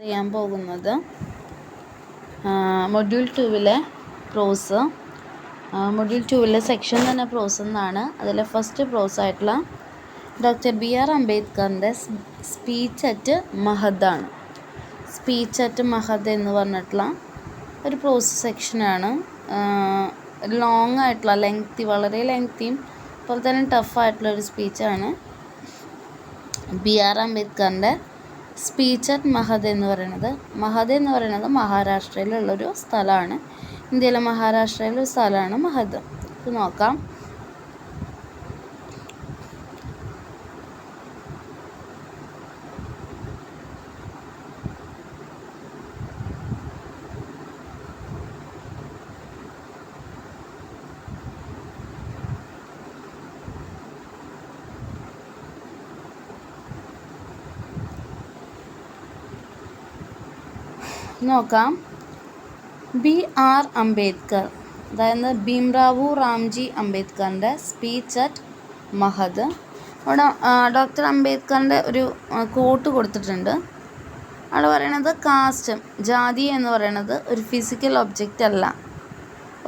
ചെയ്യാൻ പോകുന്നത് മൊഡ്യൂൾ 2-ലെ പ്രോസ്. മൊഡ്യൂൾ 2-ലെ സെക്ഷൻ തന്നെ പ്രോസ് എന്നാണ്. അതിലെ ഫസ്റ്റ് പ്രോസ് ആയിട്ടുള്ള ഡോക്ടർ BR അംബേദ്കറിൻ്റെ സ്പീച്ച് അറ്റ് മഹദാണ്. സ്പീച്ച് അറ്റ് മഹദ് എന്ന് പറഞ്ഞിട്ടുള്ള ഒരു പ്രോസ് സെക്ഷനാണ്. ലോങ് ആയിട്ടുള്ള വളരെ ലെങ്തിയും അതുപോലെ തന്നെ ടഫായിട്ടുള്ളൊരു സ്പീച്ചാണ് BR അംബേദ്കറിൻ്റെ സ്പീച്ച് അറ്റ് മഹദ് എന്ന് പറയുന്നത്. മഹദ് എന്ന് പറയുന്നത് മഹാരാഷ്ട്രയിലുള്ളൊരു സ്ഥലമാണ്. ഇന്ത്യയിലെ മഹാരാഷ്ട്രയിലൊരു സ്ഥലമാണ് മഹദ്. ഇത് നോക്കാം. BR അംബേദ്കർ, അതായത് ഭീംറാവു റാംജി അംബേദ്കറിൻ്റെ സ്പീച്ച് അറ്റ് മഹദ്. അവിടെ ഡോക്ടർ അംബേദ്കറിൻ്റെ ഒരു കോട്ട് കൊടുത്തിട്ടുണ്ട്. അവിടെ പറയണത് കാസ്റ്റ്, ജാതി എന്ന് പറയുന്നത് ഒരു ഫിസിക്കൽ ഒബ്ജക്റ്റ് അല്ല.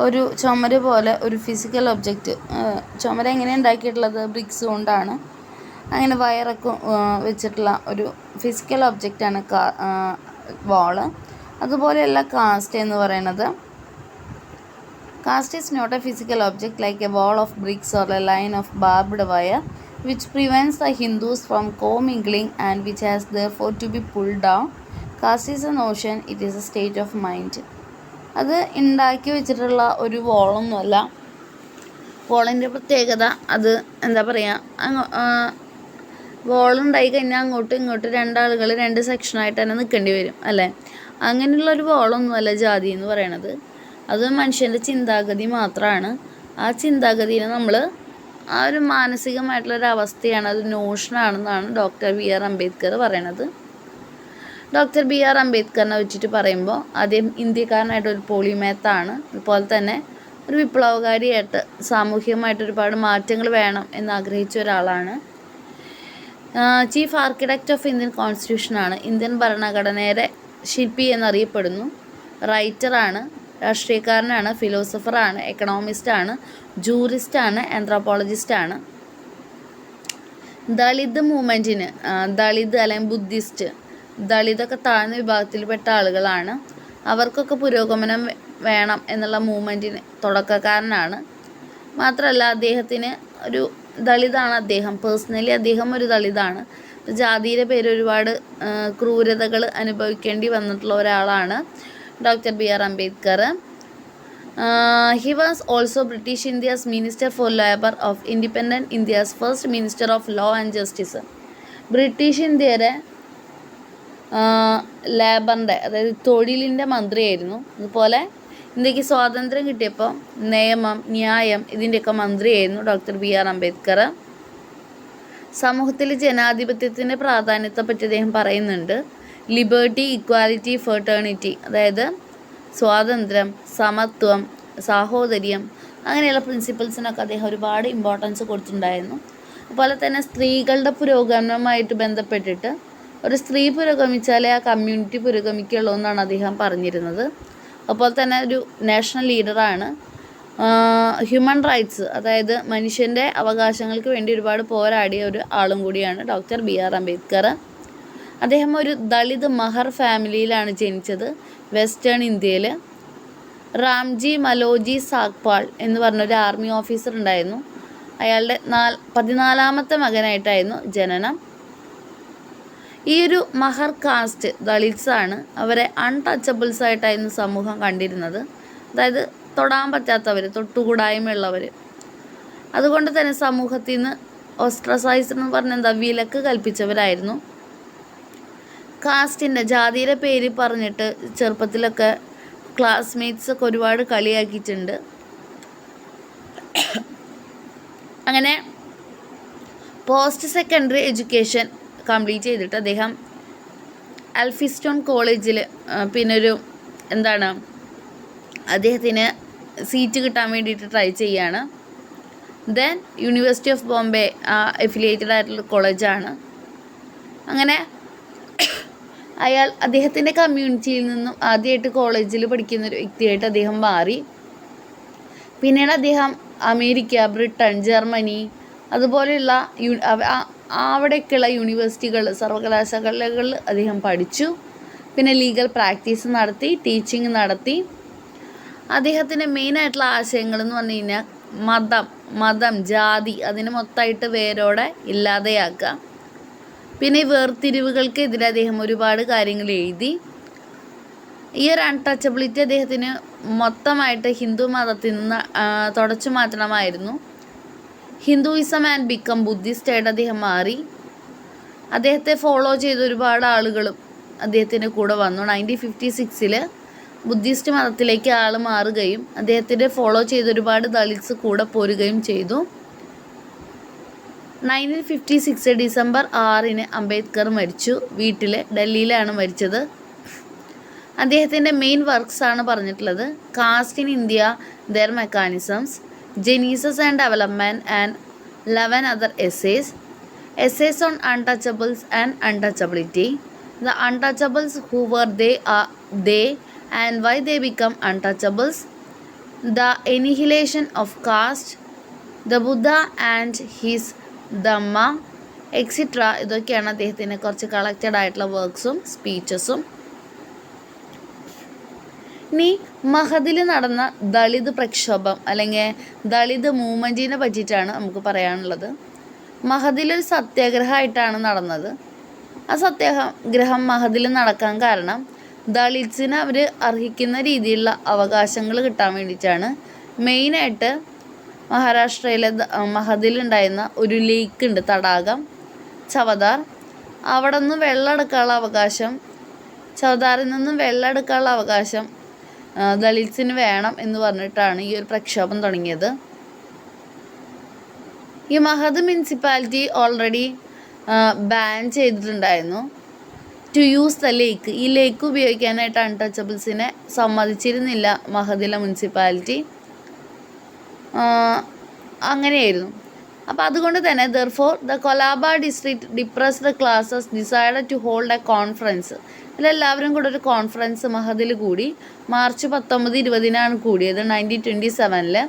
ഒരു ചുമര് പോലെ ഒരു ഫിസിക്കൽ ഒബ്ജക്റ്റ്. ചുമര് എങ്ങനെയാണ് ഉണ്ടാക്കിയിട്ടുള്ളത്? ബ്രിക്സ് കൊണ്ടാണ്. അങ്ങനെ വയറൊക്കെ വെച്ചിട്ടുള്ള ഒരു ഫിസിക്കൽ ഒബ്ജക്റ്റാണ് വാള്. അതുപോലെയല്ല കാസ്റ്റ് എന്ന് പറയുന്നത്. Caste is not a physical object like a wall of bricks or a line of barbed wire which prevents the Hindus from commingling and which has therefore to be pulled down. Caste is a notion, it is a state of mind. അത് ഉണ്ടാക്കി വെച്ചിട്ടുള്ള ഒരു വാളൊന്നുമല്ല. വാളിൻ്റെ പ്രത്യേകത അത് എന്താ പറയുക, വാളുണ്ടായി കഴിഞ്ഞാൽ അങ്ങോട്ടും ഇങ്ങോട്ടും രണ്ടാളുകൾ രണ്ട് സെക്ഷനായിട്ട് തന്നെ നിൽക്കേണ്ടി വരും അല്ലേ. അങ്ങനെയുള്ളൊരു വാളൊന്നുമല്ല ജാതി എന്ന് പറയണത്. അത് മനുഷ്യൻ്റെ ചിന്താഗതി മാത്രമാണ്. ആ ചിന്താഗതിനെ നമ്മൾ ആ ഒരു മാനസികമായിട്ടുള്ളൊരവസ്ഥയാണ്, അത് നോഷനാണെന്നാണ് ഡോക്ടർ BR അംബേദ്കർ പറയണത്. ഡോക്ടർ BR അംബേദ്കറിനെ വെച്ചിട്ട് പറയുമ്പോൾ ആദ്യം ഇന്ത്യക്കാരനായിട്ടൊരു പോളിമാത്താണ്, അതുപോലെ തന്നെ ഒരു വിപ്ലവകാരിയായിട്ട് സാമൂഹികമായിട്ട് ഒരുപാട് മാറ്റങ്ങൾ വേണം എന്നാഗ്രഹിച്ച ഒരാളാണ്. ചീഫ് ആർക്കിടെക്റ്റ് ഓഫ് ഇന്ത്യൻ കോൺസ്റ്റിറ്റ്യൂഷനാണ്. ഇന്ത്യൻ ഭരണഘടനയുടെ ശില്പി എന്നറിയപ്പെടുന്നു. റൈറ്ററാണ്, രാഷ്ട്രീയക്കാരനാണ്, ഫിലോസഫറാണ്, എക്കണോമിസ്റ്റാണ്, ജൂറിസ്റ്റാണ്, ആന്ത്രോപോളജിസ്റ്റാണ്. ദളിത് മൂവ്മെൻറ്റിന്, ദളിത് അല്ലെങ്കിൽ ബുദ്ധിസ്റ്റ്, ദളിതൊക്കെ താഴ്ന്ന വിഭാഗത്തിൽപ്പെട്ട ആളുകളാണ്. അവർക്കൊക്കെ പുരോഗമനം വേണം എന്നുള്ള മൂവ്മെൻറ്റിന് തുടക്കക്കാരനാണ്. മാത്രമല്ല അദ്ദേഹത്തിന് ഒരു ദളിതാണ്. പേഴ്സണലി അദ്ദേഹം ഒരു ദളിതാണ്. ജാതിയുടെ പേര് ഒരുപാട് ക്രൂരതകൾ അനുഭവിക്കേണ്ടി വന്നിട്ടുള്ള ഒരാളാണ് doctor BR Ambedkar. He was also British India's minister for labour of independent India's first minister of law and justice. British ഇന്ത്യയുടെ ലേബറിൻ്റെ, അതായത് തൊഴിലിൻ്റെ മന്ത്രിയായിരുന്നു. അതുപോലെ ഇന്ത്യക്ക് സ്വാതന്ത്ര്യം കിട്ടിയപ്പോൾ നിയമം, ന്യായം ഇതിൻ്റെയൊക്കെ മന്ത്രിയായിരുന്നു ഡോക്ടർ BR അംബേദ്കർ. സമൂഹത്തിൽ ജനാധിപത്യത്തിൻ്റെ പ്രാധാന്യത്തെപ്പറ്റി അദ്ദേഹം പറയുന്നുണ്ട്. ലിബേർട്ടി, ഇക്വാലിറ്റി, ഫെർട്ടേണിറ്റി, അതായത് സ്വാതന്ത്ര്യം, സമത്വം, സാഹോദര്യം, അങ്ങനെയുള്ള പ്രിൻസിപ്പിൾസിനൊക്കെ അദ്ദേഹം ഒരുപാട് ഇമ്പോർട്ടൻസ് കൊടുത്തിട്ടുണ്ടായിരുന്നു. അതുപോലെ തന്നെ സ്ത്രീകളുടെ പുരോഗമനവുമായിട്ട് ബന്ധപ്പെട്ടിട്ട് ഒരു സ്ത്രീ പുരോഗമിച്ചാലേ ആ കമ്മ്യൂണിറ്റി പുരോഗമിക്കുള്ളൂ എന്നാണ് അദ്ദേഹം പറഞ്ഞിരുന്നത്. അതുപോലെ തന്നെ ഒരു നാഷണൽ ലീഡറാണ്. ഹ്യൂമൻ റൈറ്റ്സ്, അതായത് മനുഷ്യൻ്റെ അവകാശങ്ങൾക്ക് വേണ്ടി ഒരുപാട് പോരാടിയ ഒരു ആളും കൂടിയാണ് ഡോക്ടർ BR അംബേദ്കർ. അദ്ദേഹം ഒരു ദളിത് മഹർ ഫാമിലിയിലാണ് ജനിച്ചത്, വെസ്റ്റേൺ ഇന്ത്യയിൽ. റാംജി മലോജി സാഗ്പാൾ എന്ന് പറഞ്ഞൊരു ആർമി ഓഫീസർ ഉണ്ടായിരുന്നു. അയാളുടെ 14ാമത്തെ മകനായിട്ടായിരുന്നു ജനനം. ഈ ഒരു മഹർ കാസ്റ്റ് ദളിത്സാണ്. അവരെ അൺടച്ചബിൾസ് ആയിട്ടായിരുന്നു സമൂഹം കണ്ടിരുന്നത്. അതായത് തൊടാൻ പറ്റാത്തവർ, തൊട്ടുകൂടായ്മയുള്ളവർ. അതുകൊണ്ട് തന്നെ സമൂഹത്തിൽ നിന്ന് ഓസ്ട്രസൈസ് എന്ന് പറഞ്ഞാൽ വിലക്ക് കൽപ്പിച്ചവരായിരുന്നു. കാസ്റ്റിൻ്റെ, ജാതിയുടെ പേര് പറഞ്ഞിട്ട് ചെറുപ്പത്തിലൊക്കെ ക്ലാസ്മേറ്റ്സൊക്കെ ഒരുപാട് കളിയാക്കിയിട്ടുണ്ട്. അങ്ങനെ പോസ്റ്റ് സെക്കൻഡറി എഡ്യൂക്കേഷൻ കംപ്ലീറ്റ് ചെയ്തിട്ട് അദ്ദേഹം അൽഫിസ്റ്റോൺ കോളേജിൽ അദ്ദേഹത്തിന് സീറ്റ് കിട്ടാൻ വേണ്ടിയിട്ട് ട്രൈ ചെയ്യാണ്. Then university of Bombay affiliated ആയിട്ടുള്ള കോളേജാണ്. അങ്ങനെ അദ്ദേഹത്തിൻ്റെ കമ്മ്യൂണിറ്റിയിൽ നിന്നും ആദ്യമായിട്ട് കോളേജിൽ പഠിക്കുന്ന ഒരു വ്യക്തിയായിട്ട് അദ്ദേഹം മാറി. പിന്നീട് അദ്ദേഹം അമേരിക്ക, ബ്രിട്ടൻ, ജർമ്മനി അതുപോലെയുള്ള അവിടേക്കുള്ള യൂണിവേഴ്സിറ്റികൾ, സർവകലാശാലകളിൽ അദ്ദേഹം പഠിച്ചു. പിന്നെ ലീഗൽ പ്രാക്ടീസ് നടത്തി, ടീച്ചിങ് നടത്തി. അദ്ദേഹത്തിൻ്റെ മെയിനായിട്ടുള്ള ആശയങ്ങൾ എന്ന് പറഞ്ഞു കഴിഞ്ഞാൽ മതം, ജാതി അതിനെ മൊത്തമായിട്ട് വേരോടെ ഇല്ലാതെയാക്കുക. പിന്നെ ഈ വേർതിരിവുകൾക്കെതിരെ അദ്ദേഹം ഒരുപാട് കാര്യങ്ങൾ എഴുതി. ഈ ഒരു അൺടച്ചബിലിറ്റി അദ്ദേഹത്തിന് മൊത്തമായിട്ട് ഹിന്ദു മതത്തിൽ നിന്ന് തുടച്ചു മാറ്റണമായിരുന്നു. ഹിന്ദുയിസം ആൻഡ് ബിക്കം ബുദ്ധിസ്റ്റ് ആയിട്ട് അദ്ദേഹം മാറി. അദ്ദേഹത്തെ ഫോളോ ചെയ്ത ഒരുപാട് ആളുകളും അദ്ദേഹത്തിൻ്റെ കൂടെ വന്നു. 1956 ബുദ്ധിസ്റ്റ് മതത്തിലേക്ക് ആൾ മാറുകയും അദ്ദേഹത്തിൻ്റെ ഫോളോ ചെയ്ത ഒരുപാട് ദളിത്സ് കൂടെ പോരുകയും ചെയ്തു. 1956 ഡിസംബർ 6 അംബേദ്കർ മരിച്ചു. ഡൽഹിയിലാണ് മരിച്ചത്. അദ്ദേഹത്തിൻ്റെ മെയിൻ വർക്ക്സ് ആണ് പറഞ്ഞിട്ടുള്ളത്: caste in India, their mechanisms, genesis and development and 11 other essays on untouchables and untouchability, the untouchables, who were they and why they become untouchables, the annihilation of caste, the Buddha and his Dhamma, etc. ഇതൊക്കെയാണ് അദ്ദേഹത്തിൻ്റെ കുറച്ച് collected ആയിട്ടുള്ള വർക്ക്സും സ്പീച്ചസും. ഇനി മഹദിൽ നടന്ന ദളിത് പ്രക്ഷോഭം അല്ലെങ്കിൽ ദളിത് മൂവ്മെൻറ്റിനെ പറ്റിയിട്ടാണ് നമുക്ക് പറയാനുള്ളത്. മഹദിലൊരു സത്യാഗ്രഹമായിട്ടാണ് നടന്നത്. ആ സത്യാഗ്രഹം മഹദിൽ നടക്കാൻ കാരണം ദളിത്സിന് അവർ അർഹിക്കുന്ന രീതിയിലുള്ള അവകാശങ്ങൾ കിട്ടാൻ വേണ്ടിയിട്ടാണ്. മെയിനായിട്ട് മഹാരാഷ്ട്രയിലെ മഹദിലുണ്ടായിരുന്ന ഒരു ലേക്ക് ഉണ്ട്, തടാകം ചവദാർ. അവിടെ നിന്ന് വെള്ളം എടുക്കാനുള്ള അവകാശം, ചവദാറിൽ നിന്നും വെള്ളം എടുക്കാനുള്ള അവകാശം ദളിത്സിന് വേണം എന്ന് പറഞ്ഞിട്ടാണ് ഈ ഒരു പ്രക്ഷോഭം തുടങ്ങിയത്. ഈ മഹദ് മുനിസിപ്പാലിറ്റി ഓൾറെഡി ബാൻ ചെയ്തിട്ടുണ്ടായിരുന്നു ടു യൂസ് ദ ലേക്ക്. ഈ ലേക്ക് ഉപയോഗിക്കാനായിട്ട് അൺടച്ചബിൾസിനെ സമ്മതിച്ചിരുന്നില്ല മഹദിലെ മുനിസിപ്പാലിറ്റി. അങ്ങനെയായിരുന്നു. അപ്പോൾ അതുകൊണ്ട് തന്നെ therefore the Colaba district depressed classes decided to hold a conference. ഇതിലെല്ലാവരും കൂടെ ഒരു കോൺഫറൻസ് മഹദിൽ കൂടി. മാർച്ച് 19-20 കൂടിയത് 1927.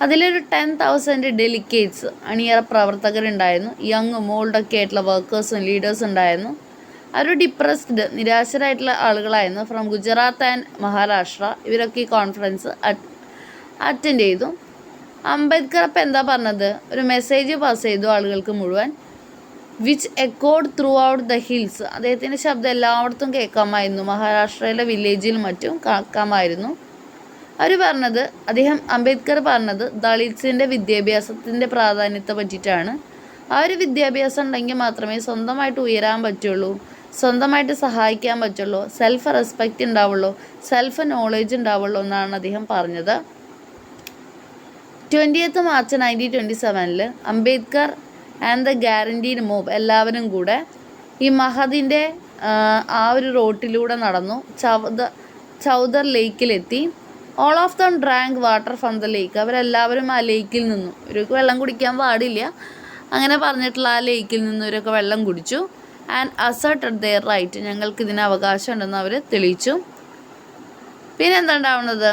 അതിലൊരു 10,000 ഡെലിഗേറ്റ്സ്, അണിയറ പ്രവർത്തകരുണ്ടായിരുന്നു. യങ്ങും ഓൾഡൊക്കെ ആയിട്ടുള്ള വർക്കേഴ്സും ലീഡേഴ്സും ഉണ്ടായിരുന്നു. അവർ ഡിപ്രസ്ഡ്, നിരാശരായിട്ടുള്ള ആളുകളായിരുന്നു. From Gujarat and Maharashtra. ഇവരൊക്കെ ഈ കോൺഫറൻസ് അറ്റൻഡ് ചെയ്തു. അംബേദ്കർ അപ്പം എന്താ പറഞ്ഞത്? ഒരു മെസ്സേജ് പാസ് ചെയ്തു ആളുകൾക്ക് മുഴുവൻ. Which echoed through out the hills. അദ്ദേഹത്തിൻ്റെ ശബ്ദം എല്ലായിടത്തും കേൾക്കാമായിരുന്നു. മഹാരാഷ്ട്രയിലെ വില്ലേജിലും മറ്റും കേൾക്കാമായിരുന്നു. അംബേദ്കർ പറഞ്ഞത് ദളിത്സിൻ്റെ വിദ്യാഭ്യാസത്തിൻ്റെ പ്രാധാന്യത്തെ പറ്റിയിട്ടാണ്. ആ ഒരു വിദ്യാഭ്യാസം ഉണ്ടെങ്കിൽ മാത്രമേ സ്വന്തമായിട്ട് ഉയരാൻ പറ്റുള്ളൂ, സ്വന്തമായിട്ട് സഹായിക്കാൻ പറ്റുള്ളൂ, സെൽഫ് റെസ്പെക്റ്റ് ഉണ്ടാവുള്ളൂ, സെൽഫ് നോളേജ് ഉണ്ടാവുള്ളൂ എന്നാണ് അദ്ദേഹം പറഞ്ഞത്. 20th March 1927 Ambedkar and the guaranteed mob എല്ലാവരും കൂടെ ഈ മഹദിൻ്റെ ആ ഒരു റോട്ടിലൂടെ നടന്നു. ചൗദർ ലേക്കിലെത്തി. All of them drank water from the lake. അവരെല്ലാവരും ആ ലേക്കിൽ നിന്നും, ഇവർക്ക് വെള്ളം കുടിക്കാൻ പാടില്ല, അങ്ങനെ പറഞ്ഞിട്ടുള്ള ആ ലേക്കിൽ നിന്നും ഇവരൊക്കെ വെള്ളം കുടിച്ചു. And asserted their right. ഞങ്ങൾക്ക് ഇതിന് അവകാശം ഉണ്ടെന്ന് അവർ തെളിയിച്ചു. പിന്നെ എന്താ ഉണ്ടാവുന്നത്?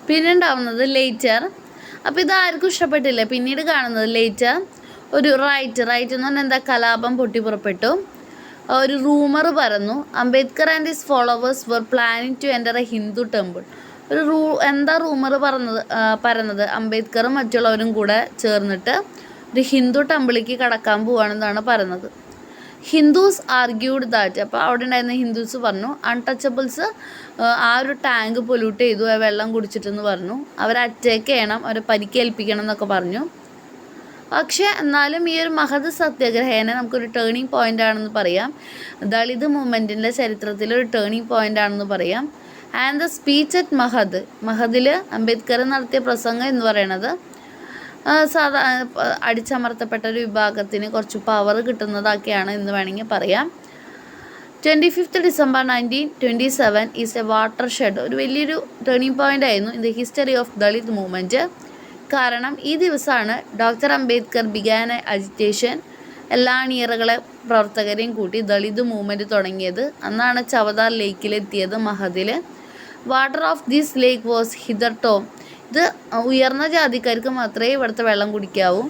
പിന്നെ ഉണ്ടാവുന്നത് ലേറ്റർ. അപ്പോൾ ഇതാർക്കും ഇഷ്ടപ്പെട്ടില്ല. പിന്നീട് കാണുന്നത് ലേറ്റർ ഒരു റൈറ്റ് എന്ന് പറഞ്ഞാൽ എന്താ, കലാപം പൊട്ടിപ്പുറപ്പെട്ടു. ഒരു റൂമർ പരന്നു. Ambedkar and his followers were planning to enter a Hindu temple. എന്താ റൂമർ പരന്നത്? അംബേദ്കറും മറ്റുള്ളവരും കൂടെ ചേർന്നിട്ട് ഒരു ഹിന്ദു ടെമ്പിളിലേക്ക് കടക്കാൻ പോവുകയാണെന്നാണ് പറയുന്നത്. Hindus argued that. അപ്പോൾ അവിടെ ഉണ്ടായിരുന്ന ഹിന്ദുസ് പറഞ്ഞു അൺടച്ചബിൾസ് ആ ഒരു ടാങ്ക് പൊല്യൂട്ട് ചെയ്തു, വെള്ളം കുടിച്ചിട്ടെന്ന് പറഞ്ഞു. അവരെ അറ്റാക്ക് ചെയ്യണം, അവരെ പരിക്കേൽപ്പിക്കണം എന്നൊക്കെ പറഞ്ഞു. പക്ഷേ എന്നാലും ഈ ഒരു മഹദ് സത്യാഗ്രഹേനെ നമുക്കൊരു ടേണിംഗ് പോയിൻ്റ് ആണെന്ന് പറയാം. ദളിത് മൂവ്മെൻറ്റിൻ്റെ ചരിത്രത്തിലൊരു ടേണിംഗ് പോയിൻ്റ് ആണെന്ന് പറയാം. ആൻഡ് ദ സ്പീച്ച് അറ്റ് മഹദിൽ അംബേദ്കർ നടത്തിയ പ്രസംഗം എന്ന് പറയുന്നത് അടിച്ചമർത്തപ്പെട്ട ഒരു വിഭാഗത്തിന് കുറച്ച് പവർ കിട്ടുന്നതൊക്കെയാണ് എന്ന് വേണമെങ്കിൽ പറയാം. 25th December 1927 is a watershed, ഒരു വലിയൊരു ടേണിംഗ് പോയിൻ്റ് ആയിരുന്നു in the history of Dalit movement. കാരണം ഈ ദിവസമാണ് doctor Ambedkar began a agitation, എല്ലാ അണിയറകളെ പ്രവർത്തകരെയും കൂട്ടി ദളിത് മൂവ്മെൻറ്റ് തുടങ്ങിയത്. അന്നാണ് ചവദാർ ലേക്കിലെത്തിയത് മഹദിൽ. Water of this lake was hitherto, ഇത് ഉയർന്ന ജാതിക്കാർക്ക് മാത്രമേ ഇവിടുത്തെ വെള്ളം കുടിക്കാവൂ.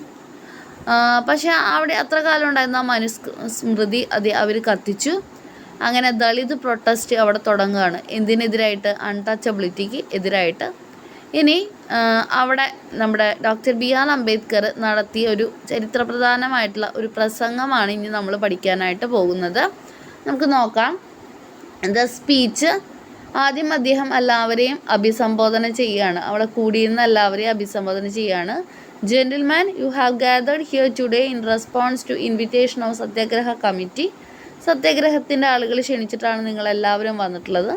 പക്ഷേ അവിടെ അത്ര കാലം ഉണ്ടായിരുന്ന മനുസ്മൃതി അവർ കത്തിച്ചു. അങ്ങനെ ദളിത് പ്രൊട്ടസ്റ്റ് അവിടെ തുടങ്ങുകയാണ്. എന്തിനെതിരായിട്ട്? അൺടച്ചബിലിറ്റിക്ക് എതിരായിട്ട്. ഇനി അവിടെ നമ്മുടെ ഡോക്ടർ ബി ആർ അംബേദ്കർ നടത്തിയ ഒരു ചരിത്രപ്രധാനമായിട്ടുള്ള ഒരു പ്രസംഗമാണ് ഇനി നമ്മൾ പഠിക്കാനായിട്ട് പോകുന്നത്. നമുക്ക് നോക്കാം. The speech. ആദ്യം അദ്ദേഹം എല്ലാവരെയും അഭിസംബോധന ചെയ്യുകയാണ്. അവിടെ കൂടിയിരുന്ന എല്ലാവരെയും അഭിസംബോധന ചെയ്യുകയാണ്. Gentleman, you have gathered here today in response to invitation of Satyagraha committee. സത്യാഗ്രഹത്തിൻ്റെ ആളുകൾ ക്ഷണിച്ചിട്ടാണ് നിങ്ങളെല്ലാവരും വന്നിട്ടുള്ളത്.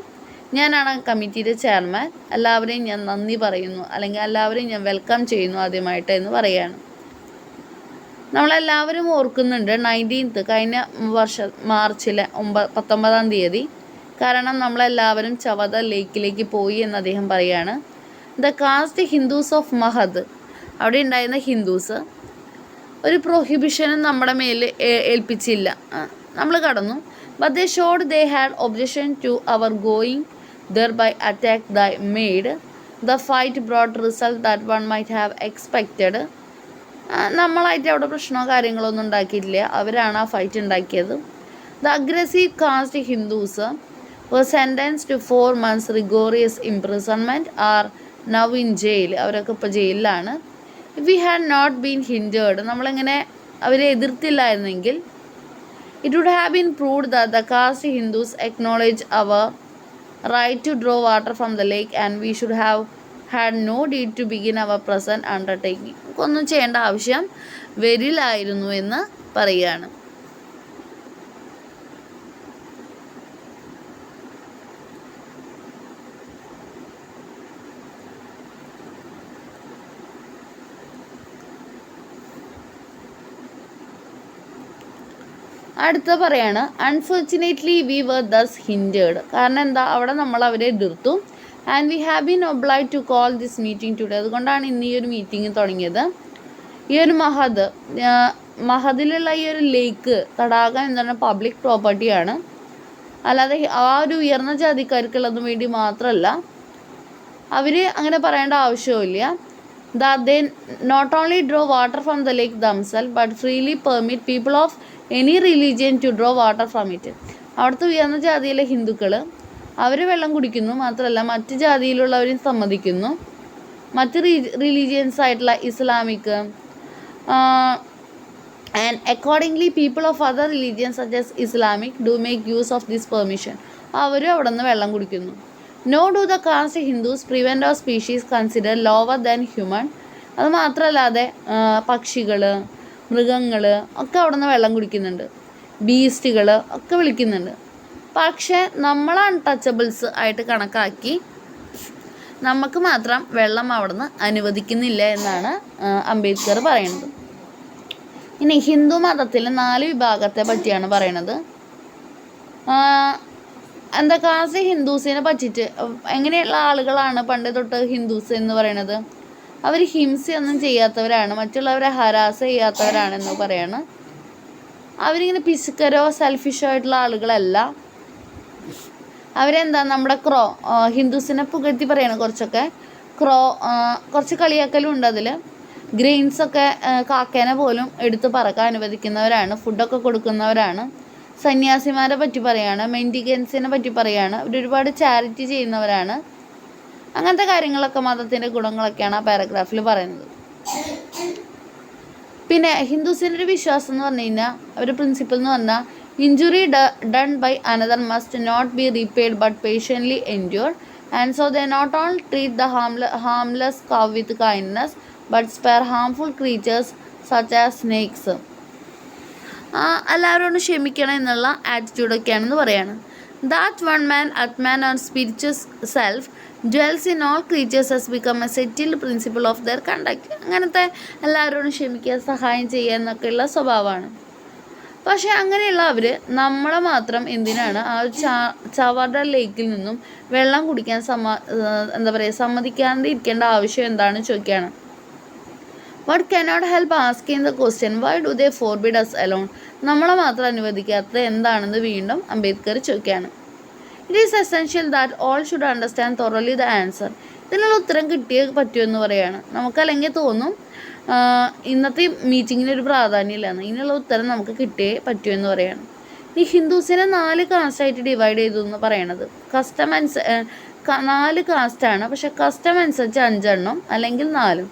ഞാനാണ് കമ്മിറ്റിയുടെ ചെയർമാൻ. എല്ലാവരെയും ഞാൻ നന്ദി പറയുന്നു, അല്ലെങ്കിൽ എല്ലാവരെയും ഞാൻ വെൽക്കം ചെയ്യുന്നു ആദ്യമായിട്ട് എന്ന് പറയുകയാണ്. നമ്മളെല്ലാവരും ഓർക്കുന്നുണ്ട് 19th കഴിഞ്ഞ വർഷം മാർച്ചിലെ 19-ാം തീയതി. കാരണം നമ്മളെല്ലാവരും ചവദ ലേക്കിലേക്ക് പോയി എന്ന് അദ്ദേഹം പറയുകയാണ്. ദ കാസ്റ്റ് ഹിന്ദുസ് ഓഫ് മഹദ്, അവിടെ ഉണ്ടായിരുന്ന ഹിന്ദുസ് ഒരു പ്രൊഹിബിഷനും നമ്മുടെ മേൽ ഏൽപ്പിച്ചില്ല, നമ്മൾ കടന്നു. But they showed they had objection to their going there by attack they made the fight brought result that one might have expected. നമ്മളായിട്ട് അവിടെ പ്രശ്നമോ കാര്യങ്ങളോ ഒന്നും ഉണ്ടാക്കിയിട്ടില്ല, അവരാണ് ആ ഫൈറ്റ് ഉണ്ടാക്കിയത്. The aggressive caste Hindus were sentenced to 4 months rigorous imprisonment are now in jail. അവരൊക്കെ ഇപ്പോൾ ജയിലിലാണ്. If we had not been hindered, നമ്മളിങ്ങനെ അവരെ എതിർത്തില്ലായിരുന്നെങ്കിൽ it would have been proved that the caste Hindus acknowledge our right to draw water from the lake and we should have had no need to begin our present undertaking. ഒന്നും ചെയ്യേണ്ട ആവശ്യം വരില്ലായിരുന്നു എന്ന് പറയുകയാണ്. അടുത്ത പറയാണ്, unfortunately we were thus hindered. കാരണം എന്താ, അവിടെ നമ്മൾ അവരെ എതിർത്തു. And we have been obliged to call this meeting today. അതുകൊണ്ടാണ് ഇന്ന് ഈ ഒരു മീറ്റിംഗ് തുടങ്ങിയത്. ഈ ഒരു മഹദിലുള്ള ഈ ഒരു ലേക്ക്, തടാകം എന്താണ്, പബ്ലിക് പ്രോപ്പർട്ടിയാണ്. അല്ലാതെ ആ ഒരു ഉയർന്ന ജാതിക്കാർക്കുള്ളതിന് വേണ്ടി മാത്രമല്ല. അവർ അങ്ങനെ പറയേണ്ട ആവശ്യമില്ല. that they not only draw water from the lake themselves but freely permit people of any religion to draw water from it. അവിടുത്തെ ഉയർന്ന ജാതിയിലെ ഹിന്ദുക്കൾ അവർ വെള്ളം കുടിക്കുന്നു, മാത്രമല്ല മറ്റ് ജാതിയിലുള്ളവരും സമ്മതിക്കുന്നു. മറ്റ് റിലീജിയൻസ് ആയിട്ടുള്ള Islamic and accordingly people of other religions such as Islamic do make use of this permission. അവരും അവിടെ നിന്ന് വെള്ളം കുടിക്കുന്നു. No do the caste Hindus prevent of species consider lower than human. അത് മാത്രമല്ലാതെ പക്ഷികൾ, മൃഗങ്ങൾ ഒക്കെ അവിടെ നിന്ന് വെള്ളം കുടിക്കുന്നുണ്ട്. ബീസ്റ്റുകൾ ഒക്കെ വിളിക്കുന്നുണ്ട്. പക്ഷേ നമ്മൾ അൺടച്ചബിൾസ് ആയിട്ട് കണക്കാക്കി നമുക്ക് മാത്രം വെള്ളം അവിടെ നിന്ന് അനുവദിക്കുന്നില്ല എന്നാണ് അംബേദ്കർ പറയുന്നത്. ഇനി ഹിന്ദു മതത്തിൽ 4 വിഭാഗത്തെ പറ്റിയാണ് പറയണത്. എന്താ കാസ്റ്റ് ഹിന്ദുസിനെ പറ്റിയിട്ട് എങ്ങനെയുള്ള ആളുകളാണ് പണ്ട് തൊട്ട് ഹിന്ദുസ് എന്ന് പറയണത്? അവർ ഹിംസയൊന്നും ചെയ്യാത്തവരാണ്, മറ്റുള്ളവരെ ഹരാസ് ചെയ്യാത്തവരാണെന്ന് പറയാണ്. അവരിങ്ങനെ പിശുക്കരോ സെൽഫിഷോ ആയിട്ടുള്ള ആളുകളല്ല. അവരെന്താ, നമ്മുടെ ഹിന്ദുസിനെ പുകഴ്ത്തി പറയണം കുറച്ചൊക്കെ. കുറച്ച് കളിയാക്കലും ഉണ്ട് അതിൽ. ഗ്രെയിൻസൊക്കെ കാക്കേനെ പോലും എടുത്ത് പറക്കാൻ അനുവദിക്കുന്നവരാണ്, ഫുഡൊക്കെ കൊടുക്കുന്നവരാണ്. സന്യാസിമാരെ പറ്റി പറയാണ്, മെൻഡിഗൻസിനെ പറ്റി പറയാണ്. അവരൊരുപാട് ചാരിറ്റി ചെയ്യുന്നവരാണ്. അങ്ങനത്തെ കാര്യങ്ങളൊക്കെ മതത്തിൻ്റെ ഗുണങ്ങളൊക്കെയാണ് ആ പാരഗ്രാഫിൽ പറയുന്നത്. പിന്നെ ഹിന്ദുസിൻ്റെ ഒരു വിശ്വാസം എന്ന് പറഞ്ഞു കഴിഞ്ഞാൽ, അവരുടെ പ്രിൻസിപ്പിൾ എന്ന് പറഞ്ഞാൽ, injury done by another must not be repaid but patiently endure and so they not all treat the harmless cow with kindness but spare harmful creatures such as snakes. എല്ലാവരോടും ക്ഷമിക്കണം എന്നുള്ള ആറ്റിറ്റ്യൂഡൊക്കെയാണെന്ന് പറയാണ്. That one man, Atman or spiritual self, dwells in all creatures has become a settled principle of their conduct. അങ്ങനത്തെ എല്ലാവരോടും ക്ഷമിക്കുക, സഹായം ചെയ്യുക എന്നൊക്കെയുള്ള സ്വഭാവമാണ്. പക്ഷേ അങ്ങനെയുള്ള അവർ നമ്മളെ മാത്രം എന്തിനാണ് ആ ചവദ ലേക്കിൽ നിന്നും വെള്ളം കുടിക്കാൻ സമ്മതിക്കാതെ ഇരിക്കേണ്ട ആവശ്യം എന്താണെന്ന് ചോദിക്കുകയാണ്. What cannot help asking the question, why do they forbid us alone? നമ്മളെ മാത്രം അനുവദിക്കാത്തത് എന്താണെന്ന് വീണ്ടും അംബേദ്കർ ചോദിക്കുകയാണ്. It is essential that all should understand thoroughly the answer. ഇതിനുള്ള ഉത്തരം കിട്ടിയേ പറ്റുമെന്ന് പറയുകയാണ്. നമുക്കല്ലെങ്കിൽ തോന്നും ഇന്നത്തെ മീറ്റിങ്ങിന് ഒരു പ്രാധാന്യമില്ലെന്ന്. ഇതിനുള്ള ഉത്തരം നമുക്ക് കിട്ടിയേ പറ്റുമെന്ന് പറയുകയാണ്. ഈ ഹിന്ദുസിനെ 4 കാസ്റ്റായിട്ട് ഡിവൈഡ് ചെയ്തു എന്ന് പറയണത് കസ്റ്റം 4 കാസ്റ്റാണ്. പക്ഷെ കസ്റ്റം അനുസരിച്ച് 5 എണ്ണം അല്ലെങ്കിൽ 4.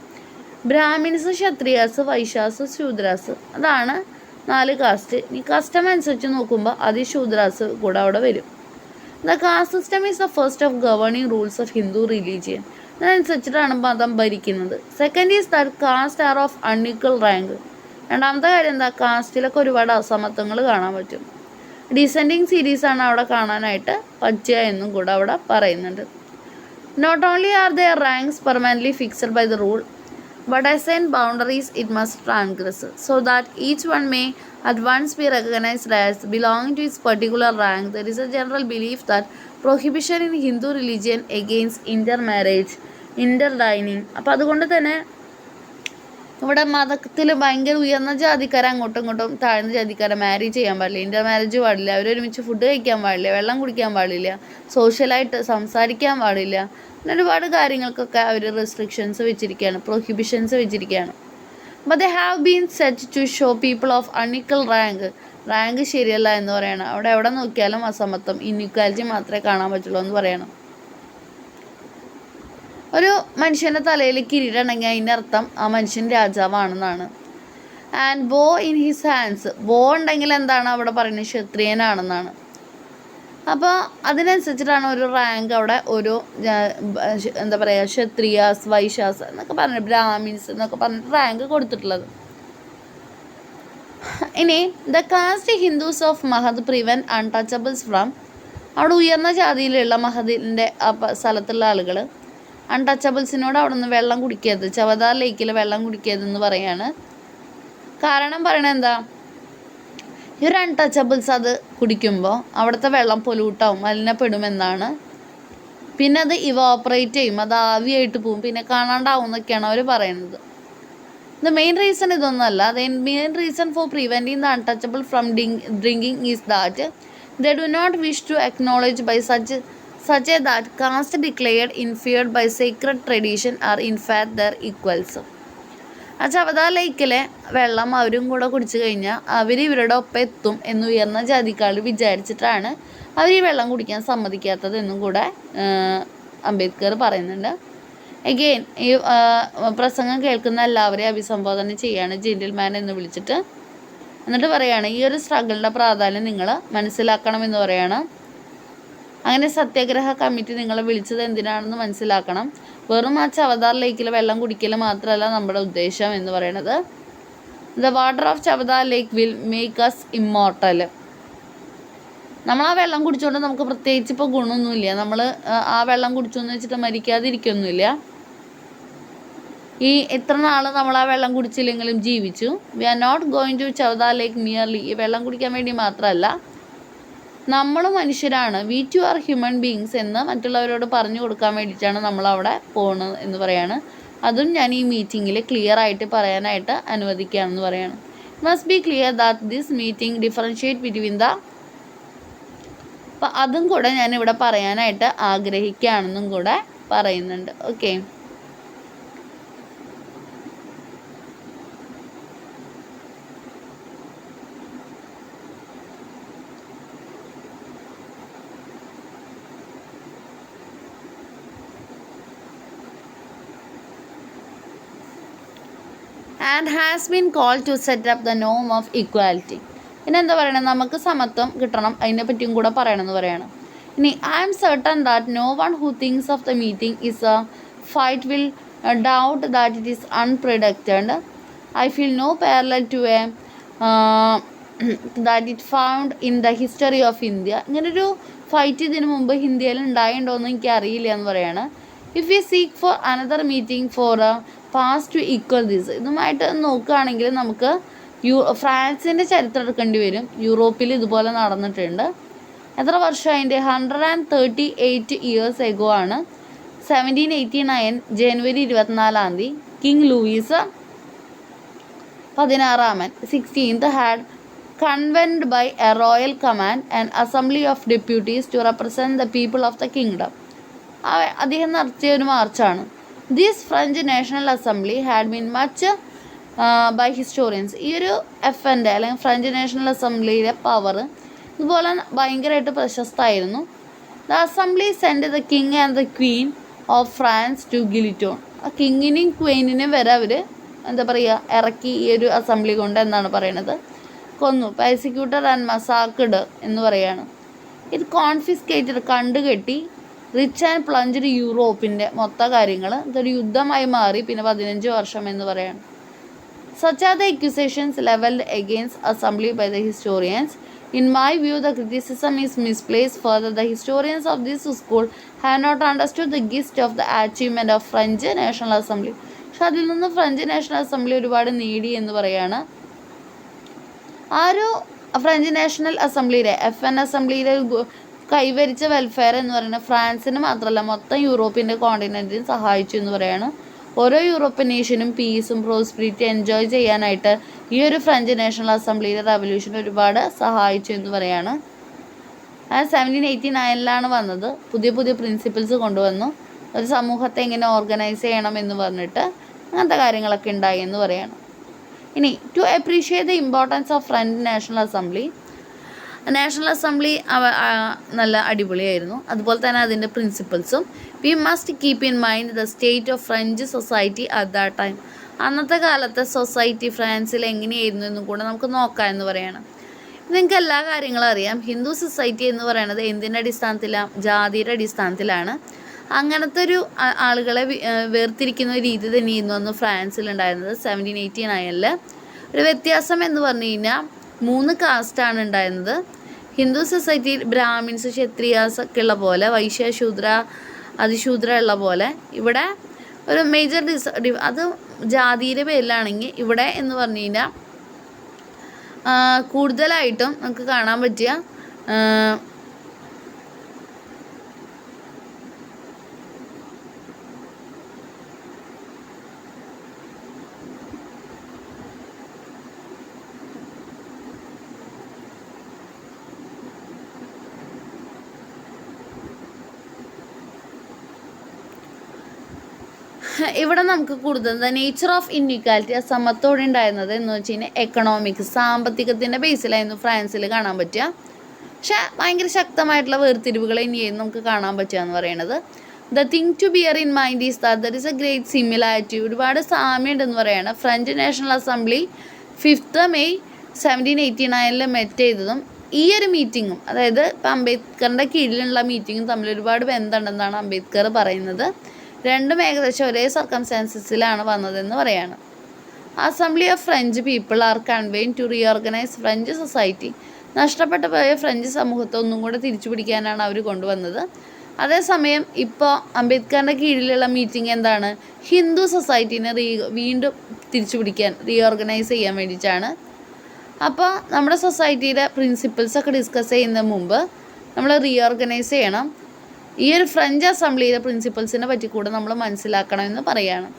ബ്രാഹ്മിൻസ്, ക്ഷത്രിയാസ്, വൈശ്യാസ്, ശൂദ്രാസ്, അതാണ് 4 കാസ്റ്റ്. ഈ കസ്റ്റം അനുസരിച്ച് നോക്കുമ്പോൾ ശൂദ്രാസ് കൂടെ അവിടെ വരും. The caste system is the first of governing rules of Hindu religion. അതിനനുസരിച്ചിട്ടാണ് മതം ഭരിക്കുന്നത്. Second is that caste are of unequal rank. രണ്ടാമത്തെ കാര്യം എന്താ, കാസ്റ്റിലൊക്കെ ഒരുപാട് അസമത്വങ്ങൾ കാണാൻ പറ്റും. ഡിസെൻഡിങ് സീരീസാണ് അവിടെ കാണാനായിട്ട് പറ്റുക എന്നും കൂടെ അവിടെ പറയുന്നുണ്ട്. Not only are their ranks permanently fixed by the rule, but assigned boundaries it must transgress, so that each one may at once be recognized as belonging to its particular rank. There is a general belief that prohibition in Hindu religion against intermarriage, interdining. അപ്പോൾ അതുകൊണ്ട് തന്നെ ഇവിടെ മതത്തിൽ ഭയങ്കര ഉയർന്ന ജാതിക്കാരെ അങ്ങോട്ടും ഇങ്ങോട്ടും താഴ്ന്ന ജാതിക്കാരെ മാരേജ് ചെയ്യാൻ പാടില്ല, ഇൻ്റർ മാരേജ് പാടില്ല, അവരൊരുമിച്ച് ഫുഡ് കഴിക്കാൻ പാടില്ല, വെള്ളം കുടിക്കാൻ പാടില്ല, സോഷ്യലായിട്ട് സംസാരിക്കാൻ പാടില്ല, അങ്ങനെ ഒരുപാട് കാര്യങ്ങൾക്കൊക്കെ അവർ റെസ്ട്രിക്ഷൻസ് വെച്ചിരിക്കുകയാണ്, പ്രൊഹിബിഷൻസ് വെച്ചിരിക്കുകയാണ്. But they have been set to show people of unequal rank ശരിയല്ല എന്ന് പറയണം. അവിടെ എവിടെ നോക്കിയാലും അസമത്വം, ഇൻഇക്വാലിറ്റി മാത്രമേ കാണാൻ പറ്റുള്ളൂ എന്ന് പറയണം. ഒരു മനുഷ്യൻ്റെ തലയിൽ കിരീടമുണ്ടെങ്കിൽ അതിൻ്റെ അർത്ഥം ആ മനുഷ്യൻ രാജാവാണെന്നാണ്. ആൻഡ് ബോ ഇൻ ഹിസ് ഹാൻഡ്സ്, ബോ ഉണ്ടെങ്കിൽ എന്താണ് അവിടെ പറയുന്നത്, ക്ഷത്രിയനാണെന്നാണ്. അപ്പോൾ അതിനനുസരിച്ചിട്ടാണ് ഒരു റാങ്ക് അവിടെ ഒരു എന്താ പറയുക, ക്ഷത്രിയാസ്, വൈശ്യാസ് എന്നൊക്കെ പറഞ്ഞ്, ബ്രാഹ്മിൻസ് എന്നൊക്കെ പറഞ്ഞിട്ട് റാങ്ക് കൊടുത്തിട്ടുള്ളത്. ഇനി the caste Hindus of Mahad prevent untouchables from, അവിടെ ഉയർന്ന ജാതിയിലുള്ള മഹദിൻ്റെ സ്ഥലത്തുള്ള ആളുകൾ അൺടച്ചബിൾസിനോട് അവിടെ നിന്ന് വെള്ളം കുടിക്കരുത്, ചവദാർ ലേക്കിൽ വെള്ളം കുടിക്കരുതെന്ന് പറയാണ്. കാരണം പറയണത് എന്താ, ഈ ഒരു അൺടച്ചബിൾസ് അത് കുടിക്കുമ്പോൾ അവിടുത്തെ വെള്ളം പൊല്യൂട്ടാവും, മലിനപ്പെടുമെന്നാണ്. പിന്നെ അത് ഇവാപ്പറേറ്റ് ചെയ്യും, അത് ആവിയായിട്ട് പോവും, പിന്നെ കാണാണ്ടാവും എന്നൊക്കെയാണ് അവർ പറയുന്നത്. ദ മെയിൻ റീസൺ ഇതൊന്നുമല്ല. The main reason for preventing the untouchable from drinking is that they do not wish to acknowledge by such that caste declared inferior by sacred tradition are in fact their equals. ആ ചവദാർ ലേക്കിലെ വെള്ളം അവരും കൂടെ കുടിച്ചു കഴിഞ്ഞാൽ അവർ ഇവരുടെ ഒപ്പം എത്തും എന്ന് ഉയർന്ന ജാതിക്കാർ വിചാരിച്ചിട്ടാണ് അവർ ഈ വെള്ളം കുടിക്കാൻ സമ്മതിക്കാത്തത് എന്നും കൂടെ അംബേദ്കർ പറയുന്നുണ്ട്. എഗെയിൻ ഈ പ്രസംഗം കേൾക്കുന്ന എല്ലാവരെയും അഭിസംബോധന ചെയ്യാണ് ജെന്റിൽമാൻ എന്ന് വിളിച്ചിട്ട്. എന്നിട്ട് പറയാണ് ഈ ഒരു സ്ട്രഗിളിൻ്റെ പ്രാധാന്യം നിങ്ങൾ മനസ്സിലാക്കണമെന്ന് പറയാണ്. അങ്ങനെ സത്യാഗ്രഹ കമ്മിറ്റി നിങ്ങളെ വിളിച്ചത് എന്തിനാണെന്ന് മനസ്സിലാക്കണം. വെറും ആ ചവദാർ ലേക്കിൽ വെള്ളം കുടിക്കൽ മാത്രമല്ല നമ്മുടെ ഉദ്ദേശം എന്ന് പറയണത്. The water of Chavdar lake will make us immortal. നമ്മൾ ആ വെള്ളം കുടിച്ചുകൊണ്ട് നമുക്ക് പ്രത്യേകിച്ച് ഇപ്പോൾ ഗുണമൊന്നുമില്ല. നമ്മൾ ആ വെള്ളം കുടിച്ചു എന്ന് വെച്ചിട്ട് മരിക്കാതിരിക്കൊന്നുമില്ല. ഈ എത്ര നാൾ നമ്മൾ ആ വെള്ളം കുടിച്ചില്ലെങ്കിലും ജീവിച്ചു. We are not going to Chavdar lake merely, ഈ വെള്ളം കുടിക്കാൻ വേണ്ടി മാത്രമല്ല, നമ്മൾ മനുഷ്യരാണ്, we too are human beings എന്ന് മറ്റുള്ളവരോട് പറഞ്ഞു കൊടുക്കാൻ വേണ്ടിയിട്ടാണ് നമ്മളവിടെ പോകുന്നത് എന്ന് പറയാണ്. അതും ഞാൻ ഈ മീറ്റിങ്ങിൽ ക്ലിയർ ആയിട്ട് പറയാനായിട്ട് അനുവദിക്കുകയാണെന്ന് പറയാണ്. Must be clear that this meeting differentiate between the, അപ്പം അതും കൂടെ ഞാനിവിടെ പറയാനായിട്ട് ആഗ്രഹിക്കുകയാണെന്നും കൂടെ പറയുന്നുണ്ട്. Okay, and has been called to set up the നോം ഓഫ് ഇക്വാലിറ്റി. പിന്നെ എന്താ പറയണത്, നമുക്ക് സമത്വം കിട്ടണം, അതിനെ പറ്റിയും കൂടെ പറയണമെന്ന് പറയണം. ഇനി I am certain that no one who thinks of the meeting is a fight will doubt that it is unpredicted. I feel no parallel to a that it found in the history of India. ഇങ്ങനൊരു fight ഇതിനു മുമ്പ് ഹിന്ദിയിൽ ഉണ്ടായിട്ടുണ്ടോയെന്ന് എനിക്ക് അറിയില്ല എന്ന് പറയാണ്. If you seek for another meeting for a past to equal this, ഇതുമായിട്ട് നോക്കുകയാണെങ്കിൽ നമുക്ക് ഫ്രാൻസിൻ്റെ ചരിത്രം എടുക്കേണ്ടി വരും. യൂറോപ്പിൽ ഇതുപോലെ നടന്നിട്ടുണ്ട്. എത്ര വർഷം അതിൻ്റെ 138 ഇയേഴ്സ് എഗോ ആണ്. 1789 ജനുവരി 24 king Luis 16 16th had convened by a royal command an assembly of deputies to represent the people of the kingdom. അദ്ദേഹം നടത്തിയ ഒരു മാർച്ചാണ്. This French National Assembly had been much by historians. ഈ ഒരു FN അല്ലെങ്കിൽ French national അസംബ്ലിയിലെ power ഇതുപോലെ ഭയങ്കരമായിട്ട് പ്രശസ്തമായിരുന്നു. The assembly send the king and the queen of France to guillotine. ആ കിങ്ങിനെയും ക്വീനിനെയും വരെ അവർ എന്താ പറയുക ഇറക്കി ഈ ഒരു അസംബ്ലി കൊണ്ട് എന്താണ് പറയണത് കൊന്നു. പെർസിക്യൂട്ടഡ് ആൻഡ് മസാക്ക്ഡ് എന്ന് പറയുകയാണ്. ഇത് കോൺഫിസ്കേറ്റഡ് കണ്ടുകെട്ടി റിച്ച് ആൻഡ് പ്ലഞ്ച്ഡ് യൂറോപ്പിൻ്റെ മൊത്ത കാര്യങ്ങൾ ഇതൊരു യുദ്ധമായി മാറി. പിന്നെ 15 വർഷം എന്ന് പറയാണ്. Such are the accusations leveled against assembly by the historians. In my view, the criticism is misplaced. Further, the historians of this school have not understood the gist of the achievement of French National Assembly. പക്ഷെ അതിൽ നിന്ന് French National assembly ഒരുപാട് നേടി എന്ന് പറയാണ്. ആ ഒരു French national അസംബ്ലിയിലെ FN അസംബ്ലിയിലെ കൈവരിച്ച വെൽഫെയർ എന്ന് പറയുന്നത് ഫ്രാൻസിന് മാത്രമല്ല മൊത്തം യൂറോപ്പിൻ്റെ കോണ്ടിനെൻറ്റിന് സഹായിച്ചു എന്ന് പറയാണ്. ഓരോ യൂറോപ്യൻ നേഷനും പീസും പ്രോസ്പെരിറ്റി എൻജോയ് ചെയ്യാനായിട്ട് ഈ ഒരു ഫ്രഞ്ച് നാഷണൽ അസംബ്ലിയിലെ റവല്യൂഷൻ ഒരുപാട് സഹായിച്ചു എന്ന് പറയാണ്. 1789 വന്നത്. പുതിയ പുതിയ പ്രിൻസിപ്പിൾസ് കൊണ്ടുവന്നു. ഒരു സമൂഹത്തെ എങ്ങനെ ഓർഗനൈസ് ചെയ്യണം എന്ന് പറഞ്ഞിട്ട് അങ്ങനത്തെ കാര്യങ്ങളൊക്കെ ഉണ്ടായി എന്ന് പറയാണ്. ഇനി to appreciate the importance of French National Assembly. National Assembly നല്ല അടിപൊളിയായിരുന്നു. അതുപോലെ തന്നെ അതിൻ്റെ പ്രിൻസിപ്പിൾസും. We must keep in mind the state of French society at that time. അന്നത്തെ കാലത്തെ സൊസൈറ്റി ഫ്രാൻസിൽ എങ്ങനെയായിരുന്നു എന്നും കൂടെ നമുക്ക് നോക്കാം എന്ന് പറയണം. നിങ്ങൾക്ക് എല്ലാ കാര്യങ്ങളും അറിയാം. ഹിന്ദു സൊസൈറ്റി എന്ന് പറയുന്നത് എന്തിൻ്റെ അടിസ്ഥാനത്തിലാണ്? ജാതിയുടെ അടിസ്ഥാനത്തിലാണ്. അങ്ങനത്തെ ഒരു ആളുകളെ വേർതിരിക്കുന്ന രീതി തന്നെയായിരുന്നു അന്ന് ഫ്രാൻസിലുണ്ടായിരുന്നത്. 1789 ഒരു വ്യത്യാസം എന്ന് പറഞ്ഞു കഴിഞ്ഞാൽ 3 കാസ്റ്റാണ് ഉണ്ടായിരുന്നത്. ഹിന്ദു സൊസൈറ്റിയിൽ ബ്രാഹ്മിൻസ് ക്ഷത്രിയാസ് ഒക്കെ ഉള്ള പോലെ, വൈശ്യ ശൂദ്ര അതിശൂദ്ര ഉള്ള പോലെ ഇവിടെ ഒരു മേജർ അത് ജാതിയുടെ പേരിലാണെങ്കിൽ ഇവിടെ എന്ന് പറഞ്ഞു കഴിഞ്ഞാൽ കൂടുതലായിട്ടും നമുക്ക് കാണാൻ പറ്റിയ ഇവിടെ നമുക്ക് കൂടുതൽ ദ നേച്ചർ ഓഫ് ഇൻഇക്വാലിറ്റി, അസമത്വം ഉണ്ടായിരുന്നത് എന്ന് വെച്ച് കഴിഞ്ഞാൽ എക്കണോമിക്സ്, സാമ്പത്തികത്തിൻ്റെ ബേസിലായിരുന്നു ഫ്രാൻസിൽ കാണാൻ പറ്റുക. പക്ഷേ ഭയങ്കര ശക്തമായിട്ടുള്ള വേർതിരിവുകൾ ഇനിയായിരുന്നു നമുക്ക് കാണാൻ പറ്റുക എന്ന് പറയുന്നത്. The thing to bear in mind is that there is a great similarity. ഒരുപാട് സാമ്യമുണ്ടെന്ന് പറയുകയാണ്. French National Assembly 5th May 1789 met ചെയ്തതും ഈ ഒരു മീറ്റിങ്ങും, അതായത് ഇപ്പം അംബേദ്കറിൻ്റെ കീഴിലുള്ള മീറ്റിങ്ങും തമ്മിൽ ഒരുപാട് ബന്ധമുണ്ടെന്നാണ് അംബേദ്കർ പറയുന്നത്. രണ്ടും ഏകദേശം ഒരേ സർക്കംസ്റ്റാൻസസിലാണ് വന്നതെന്ന് പറയാണ്. Assembly of French people are convene to reorganise French society. നഷ്ടപ്പെട്ടു പോയ ഫ്രഞ്ച് സമൂഹത്തെ ഒന്നും കൂടെ തിരിച്ചു പിടിക്കാനാണ് അവർ കൊണ്ടുവന്നത്. അതേസമയം ഇപ്പോൾ അംബേദ്കറിൻ്റെ കീഴിലുള്ള മീറ്റിംഗ് എന്താണ്? ഹിന്ദു സൊസൈറ്റീനെ വീണ്ടും തിരിച്ചു പിടിക്കാൻ, റീഓർഗനൈസ് ചെയ്യാൻ വേണ്ടിയിട്ടാണ്. അപ്പോൾ നമ്മുടെ സൊസൈറ്റിയുടെ പ്രിൻസിപ്പിൾസൊക്കെ ഡിസ്കസ് ചെയ്യുന്നതിന് മുമ്പ് നമ്മൾ റീഓർഗനൈസ് ചെയ്യണം. ഈ ഒരു ഫ്രഞ്ച് അസംബ്ലിയിലെ പ്രിൻസിപ്പിൾസിനെ പറ്റി കൂടെ നമ്മൾ മനസ്സിലാക്കണമെന്ന് പറയുകയാണ്.